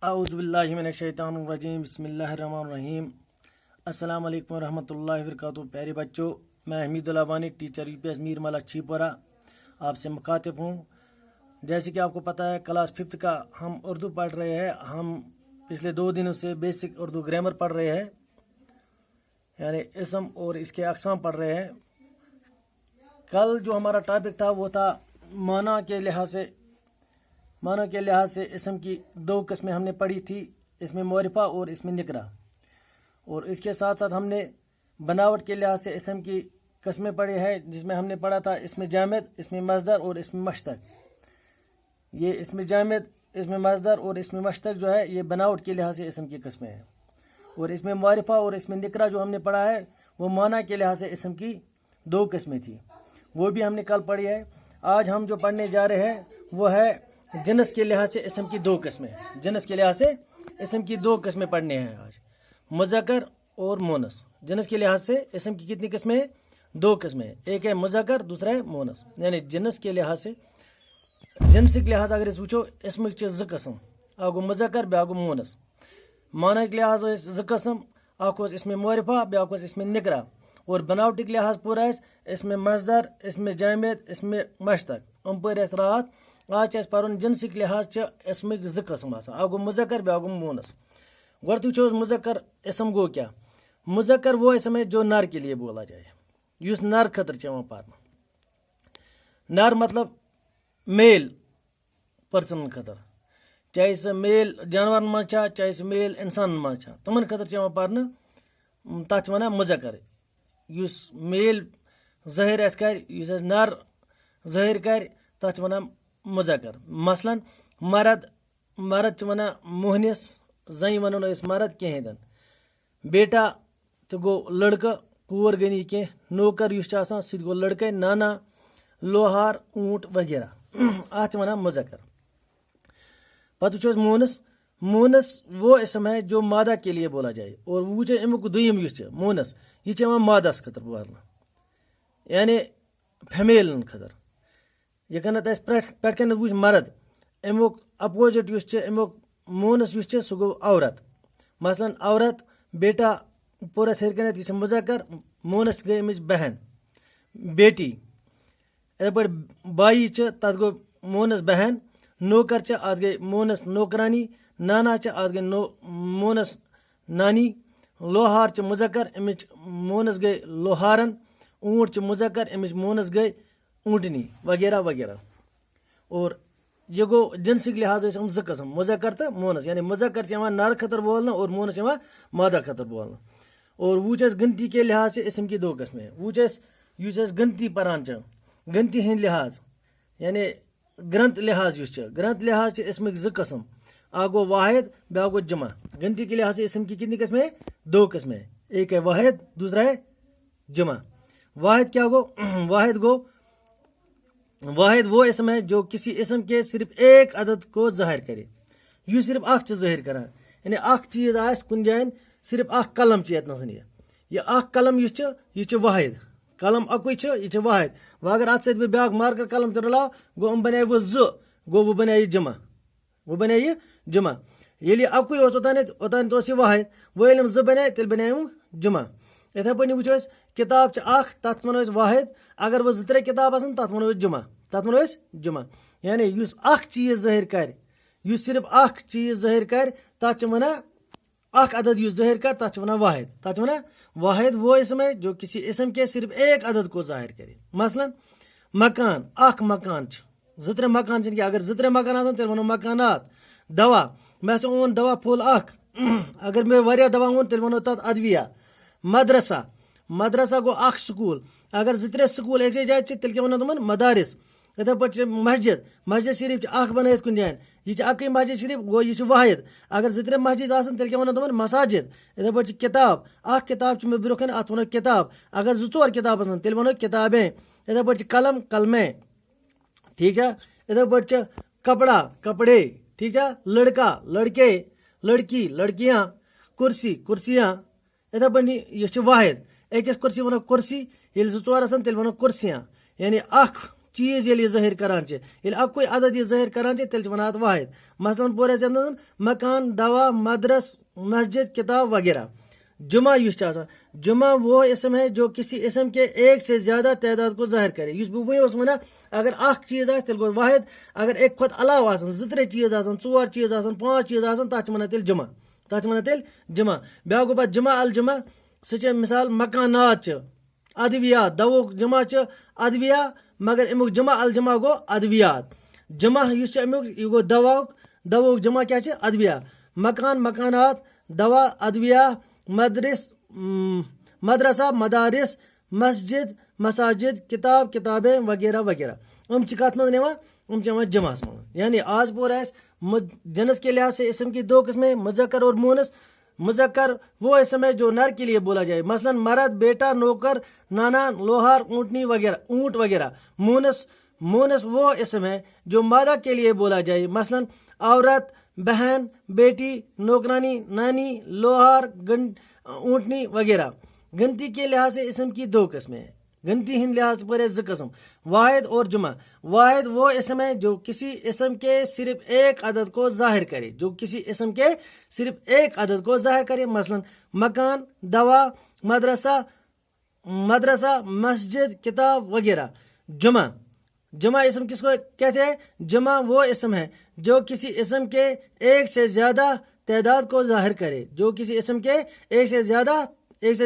اعوذ باللہ من الشیطان الرجیم بسم اللہ الرحمن الرحیم السلام علیکم ورحمۃ اللہ وبرکاتہ. پیارے بچوں، میں حمید اللہ وانی، ٹیچر UPS میر ملا چھیپورہ آپ سے مخاطب ہوں. جیسے کہ آپ کو پتہ ہے کلاس 5 کا ہم اردو پڑھ رہے ہیں. ہم پچھلے 2 دنوں سے بیسک اردو گرامر پڑھ رہے ہیں، یعنی اسم اور اس کے اقسام پڑھ رہے ہیں. کل جو ہمارا ٹاپک تھا وہ تھا معنی کے لحاظ سے اسم کی 2 قسمیں ہم نے پڑھی تھی، اس میں معرفہ اور اس میں نکرہ. اور اس کے ساتھ ساتھ ہم نے بناوٹ کے لحاظ سے اسم کی قسمیں پڑھی ہے، جس میں ہم نے پڑھا تھا اس میں جامد، اس میں مصدر اور اس میں مشتق. یہ اس میں جامد، اس میں مصدر اور اس میں مشتق جو ہے یہ بناوٹ کے لحاظ سے اسم کی قسمیں ہیں. اور اس میں معرفہ اور اس میں نکرہ جو ہم نے پڑھا ہے وہ معنی کے لحاظ سے اسم کی 2 قسمیں تھی، وہ بھی ہم نے کل پڑھی ہے. آج ہم جو پڑھنے جا رہے ہیں وہ ہے جنس کے لحاظ سے اسم کی 2 قسمیں. جنس کے لحاظ سے اسم کی 2 قسمیں پڑھنے ہیں آج، مذکر اور مونس. جنس کے لحاظ سے اسم کی کتنی قسمیں ہیں؟ 2 قسمیں. ایک ہے مذکر، دوسرا ہے مونس. یعنی جنس کے لحاظ سے، جنسک لحاظ اگر اس وچو اسمک 2 قسم، اکھ گو مذکر بیاکھ گو مونس. معنی کے لحاظ 2 قسم، اکھ اس میں معرفہ بیاکھ اس میں نکرہ. اور بناوٹک لحاظ پور اس میں مصدر، اس میں جامد، اس میں مشتق. پڑھ اس رات. آج پرن جنسک لحاظ اسمک 2 قسم آسان، اکھ گو مذکر بیاکھ گو مونس. گۄڈٕ وٕچھو مذکر اسم گو کیا؟ مذکر وہ اسم ہے جو نر کے لیے بولا جائے، یُس نر خٲطرٕ چھُ یِوان پرنہٕ. نر مطلب میل پٔرسنن خٲطرٕ، چاہے سُہ میل جانورن منٛز چھا، چاہے سُہ میل انسانن منٛز چھا، تِمن خٲطرٕ چھُ یِوان پرنہٕ. تتھ چھِ ونان مذکر. یُس میل ظٲہر آسہِ کرِ، یُس اَسہِ نر ظٲہر کرِ، تتھ چھِ ونان مذکر. مثلاً مرد چھِ ونان موہنِس، زنہِ ونو نہٕ أسۍ مرد کِہینۍ تہِ. بیٹا تہِ گوٚو لڑکہٕ، کوٗر گٔے نہٕ یہِ کینٛہہ. نوکر یُس چھُ آسان سُہ تہِ گوٚو لڑکے. نانا، لوہار، اونٹ وغیرہ، اتھ چھِ ونان مذکر. پتہٕ وٕچھو أسۍ مونس. مونس وہ اسم ہے جو مادہ کے لیے بولا جائے. اور وٕچھو امیُک دوٚیِم یُس چھُ مونس، یہِ چھُ یِوان مادس خٲطرٕ بولنہٕ، یعنی فیمیلن خٲطرٕ. یہِ کَنتھ اَسہِ پٮ۪ٹھ کَنٮ۪تھ وٕچھ مرد، امیُک اپوزٹ یُس چھُ، امیُک مونس یُس چھُ سُہ گوٚو عورت. مثلاً عورت، بیٹا پوٚر اَسہِ ہیٚرِ کَنٮ۪تھ، یہِ چھِ مذکر. مونس گٔے اَمِچ بہن، بیٹی. یِتھَے پٲٹھۍ بایی چھِ، تَتھ گوٚو مونس بہن. نوکر چھِ، اَتھ گٔے مونس نوکرانی. نانا چھِ، اَتھ گٔے مونس نانی. لوہار چھِ مذکر، اَمِچ مونس گٔے لوہارن. اونٹ چھِ مذکر، اَمِچ مونس گٔے اونٹنی وغیرہ وغیرہ. اور یہ گوٚو جنسک لحاظ ٲسۍ یِم 2 قسم، مذکر تہٕ مونس. یعنی مذکر چھِ یِوان نر خٲطرٕ بولنہٕ اور مونس چھِ یِوان مادہ خٲطرٕ بولنہٕ. اور وٕچھ اَسہِ گنتی کے لحاظ سے اسم کی 2 قسمیں. وٕچھ اَسہِ یُس اَسہِ گنتی پران چھِ، گنتی ہٕنٛدۍ لحاظ، یعنی گرنت لحاظ یُس چھُ، گرنت لحاظ چھِ اسمک 2 قسم، اکھ گوٚو واحد بیاکھ گوٚو جمع. گنتی کے لحاظ سے اسم کی کتنی قسمیں ہیں؟ 2 قسمیں. ایک ہے واحد، دوسرا ہے جمع. واحد کیا گو؟ واحد وہ اسم ہے جو کسی اسم کے صرف ایک عدد کو ظاہر کرے. یہ صرف اکھ ظاہر کران، یعنی اکھ چیز آسہِ کُنہِ جایہِ، صرف اکھ قلم چھُ یتنس. یہ اکھ قلم یُس چھُ یہِ چھُ واحد. قلم اکُے چھُ، یہِ چھُ واحد. وۄنۍ اگر اتھ سۭتۍ بہٕ بیاکھ مارکر قلم تہِ رلاو، گوٚو بنے وۄنۍ 2، گوٚو وۄنۍ بنے یہِ جمع. ییٚلہِ یہِ اکُے اوس اوٚتانۍ اوس یہِ واحد، وۄنۍ ییٚلہِ یِم 2 بنے تیٚلہِ بنے یِم جمع. یِتھے پٲٹھۍ وٕچھو أسۍ کِتاب چھِ اکھ، تتھ ونو أسۍ واحد. اگر وۄنۍ 2-3 کِتاب آسن تتھ ونو أسۍ جمع. یعنی یُس اکھ چیٖز ظٲہر کرِ، یُس صرف اکھ چیٖز ظٲہر کرِ، تتھ چھِ ونان اکھ عدد یُس ظٲہر کرِ، تتھ چھِ ونان واحد. تتھ چھِ ونان واحد وہ اسم ہے جو کسی اسم کے صرف ایک عدد کو ظاہر کرے. مثلاً مکان، اکھ مکان چھُ، 2-3 مکان چھِنہٕ کینٛہہ. اگر 2-3 مکان آسن تیٚلہِ ونو مکانات. دوا، مےٚ ہسا اوٚن دوا پھوٚل اکھ. اگر مےٚ واریاہ دوا اوٚن تیٚلہِ ونو تتھ ادویہ. مدرسہ گوٚو اکھ سکوٗل. اگر 2-3 سکوٗل أکسٕے جایہِ چھِ تیٚلہِ کیٛاہ ونو تِمن؟ مدارس. یِتھے پٲٹھۍ چھِ مسجد شریف چھِ اکھ بنٲیِتھ کُنہِ جایہِ، یہِ چھِ اکٕے مسجد شریف، گوٚو یہِ چھُ واحد. اگر 2-3 مسجد آسن تیٚلہِ کیٛاہ ونو تِمن؟ مساجد. یِتھے پٲٹھۍ چھِ کِتاب، اکھ کِتاب چھِ مےٚ برونٛہہ کَنہِ، اتھ ونو کِتاب. اگر 2-4 کِتاب آسن تیٚلہِ ونو کِتابیں. یِتھے پٲٹھۍ چھِ قلم، قلمیں. ٹھیک چھا؟ یِتھے پٲٹھۍ چھِ کپڑا، کپڑے. ٹھیک چھا؟ لڑکا، لڑکے، لڑکی، لڑکیاں. کرسی، کرسیاں. یِتھے پٲٹھۍ یہِ چھِ واحد. أکِس کُرسی ونو کُرسی. ییٚلہِ 2-4 آسن تیٚلہِ ونو کُرسیاں. یعنی اکھ چیز ییٚلہِ یہِ ظٲہِر کران چھِ ییٚلہِ اَکُے عدد یہِ ظٲہِر کران چھِ تیٚلہِ چھِ وَنان اَتھ واحد مثلاً پوٗرٕ زندن مکان دوا مدرس مسجد کتاب وغیرہ جمعہ یُس چھُ آسان جمعہ وہ اسم ہے جو کسی اسم کے ایک سے زیادہ تعداد کو ظاہر کرے یُس بہٕ وۄنۍ اوسُس وَنان اگر اکھ چیٖز آسہِ تیٚلہِ گوٚو واحد اگر اَکہِ کھۄتہٕ علاوٕ آسان 2-3 چیٖز آسان 4 چیٖز آسان 5 چیٖز آسان تَتھ چھِ وَنان تیٚلہِ جمعہ تَتھ چھِ وَنان تیٚلہِ جمعہ بیٛاکھ گوٚو پَتہٕ جمعہ الجمعہ سُہ چھِ مِثال مکانات چھِ ادویات دوہُک جمعہ چھِ ادویہ مگر امیُک جمعہ الجمعہ گوٚو ادویات جمعہ یُس چھُ امیُک یہِ گوٚو دوہُک جمعہ کیٛاہ چھِ ادویہ مکان مکانات دوا ادویہ مدرسہ مدارس مسجد مساجد کتاب کتابیں وغیرہ وغیرہ یِم چھِ کَتھ منٛز نِوان یِم چھِ یِوان جمعہس منٛز یعنی آج پور آسہِ جنس کے لحاظ سے اسم کی 2 قسمیں مذکر اور مونس مذکر وہ اسم ہے جو نر کے لیے بولا جائے مثلا مرد بیٹا نوکر نانا لوہار اونٹنی وغیرہ اونٹ وغیرہ مونس وہ اسم ہے جو مادہ کے لیے بولا جائے مثلا عورت بہن بیٹی نوکرانی نانی لوہار اونٹنی وغیرہ گنتی کے لحاظ سے اسم کی 2 قسمیں ہیں گنتی ہند لحاظ پر 2 قسم واحد اور جمع واحد وہ اسم ہے جو کسی اسم کے صرف ایک عدد کو ظاہر کرے جو کسی اسم کے صرف ایک عدد کو ظاہر کرے مثلا مکان دوا مدرسہ مسجد کتاب وغیرہ جمع اسم کس کو کہتے ہیں جمع وہ اسم ہے جو کسی اسم کے ایک سے زیادہ تعداد کو ظاہر کرے جو کسی اسم کے ایک سے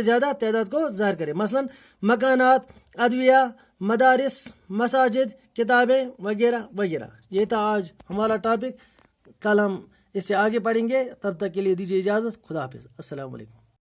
زیادہ تعداد کو ظاہر کرے مثلا مکانات ادویہ مدارس مساجد کتابیں وغیرہ وغیرہ یہ تھا آج ہمارا ٹاپک کل ہم اس سے آگے پڑھیں گے تب تک کے لیے دیجیے اجازت خدا حافظ السلام علیکم